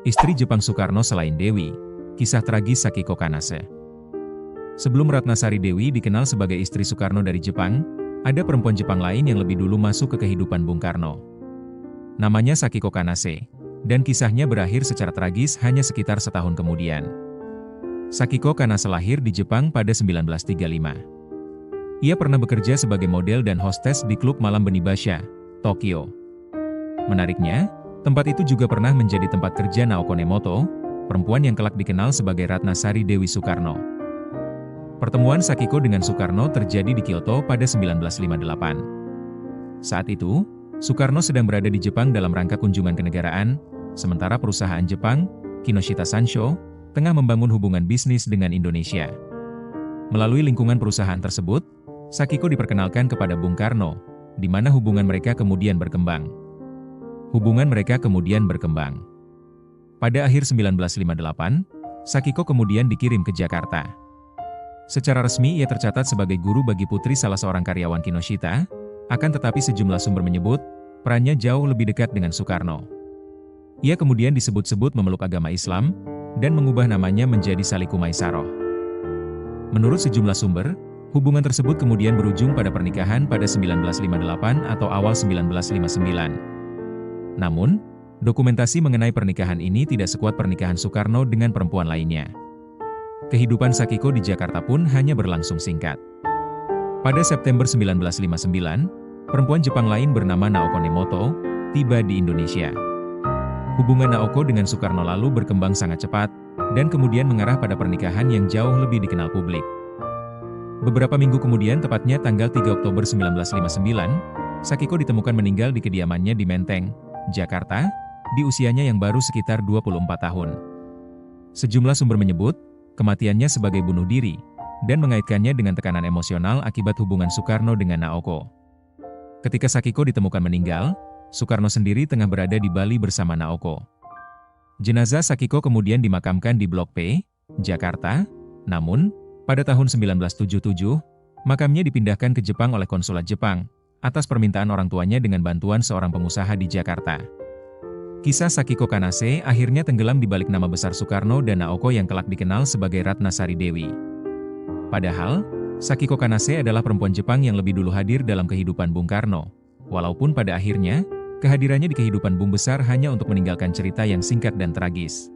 Istri Jepang Soekarno selain Dewi, kisah tragis Sakiko Kanase. Sebelum Ratnasari Dewi dikenal sebagai istri Soekarno dari Jepang, ada perempuan Jepang lain yang lebih dulu masuk ke kehidupan Bung Karno. Namanya Sakiko Kanase, dan kisahnya berakhir secara tragis hanya sekitar setahun kemudian. Sakiko Kanase lahir di Jepang pada 1935. Ia pernah bekerja sebagai model dan hostes di klub malam Benibasha, Tokyo. Menariknya, tempat itu juga pernah menjadi tempat kerja Naoko Nemoto, perempuan yang kelak dikenal sebagai Ratnasari Dewi Soekarno. Pertemuan Sakiko dengan Soekarno terjadi di Kyoto pada 1958. Saat itu, Soekarno sedang berada di Jepang dalam rangka kunjungan kenegaraan, sementara perusahaan Jepang, Kinoshita Sansho, tengah membangun hubungan bisnis dengan Indonesia. Melalui lingkungan perusahaan tersebut, Sakiko diperkenalkan kepada Bung Karno, di mana hubungan mereka kemudian berkembang. Pada akhir 1958, Sakiko kemudian dikirim ke Jakarta. Secara resmi ia tercatat sebagai guru bagi putri salah seorang karyawan Kinoshita, akan tetapi sejumlah sumber menyebut, perannya jauh lebih dekat dengan Soekarno. Ia kemudian disebut-sebut memeluk agama Islam, dan mengubah namanya menjadi Saliku Maisaroh. Menurut sejumlah sumber, hubungan tersebut kemudian berujung pada pernikahan pada 1958 atau awal 1959. Namun, dokumentasi mengenai pernikahan ini tidak sekuat pernikahan Soekarno dengan perempuan lainnya. Kehidupan Sakiko di Jakarta pun hanya berlangsung singkat. Pada September 1959, perempuan Jepang lain bernama Naoko Nemoto tiba di Indonesia. Hubungan Naoko dengan Soekarno lalu berkembang sangat cepat, dan kemudian mengarah pada pernikahan yang jauh lebih dikenal publik. Beberapa minggu kemudian, tepatnya tanggal 3 Oktober 1959, Sakiko ditemukan meninggal di kediamannya di Menteng, Jakarta, di usianya yang baru sekitar 24 tahun. Sejumlah sumber menyebut, kematiannya sebagai bunuh diri, dan mengaitkannya dengan tekanan emosional akibat hubungan Soekarno dengan Naoko. Ketika Sakiko ditemukan meninggal, Soekarno sendiri tengah berada di Bali bersama Naoko. Jenazah Sakiko kemudian dimakamkan di Blok P, Jakarta, namun, pada tahun 1977, makamnya dipindahkan ke Jepang oleh konsulat Jepang, atas permintaan orang tuanya dengan bantuan seorang pengusaha di Jakarta. Kisah Sakiko Kanase akhirnya tenggelam di balik nama besar Soekarno dan Naoko yang kelak dikenal sebagai Ratnasari Dewi. Padahal, Sakiko Kanase adalah perempuan Jepang yang lebih dulu hadir dalam kehidupan Bung Karno, walaupun pada akhirnya, kehadirannya di kehidupan Bung Besar hanya untuk meninggalkan cerita yang singkat dan tragis.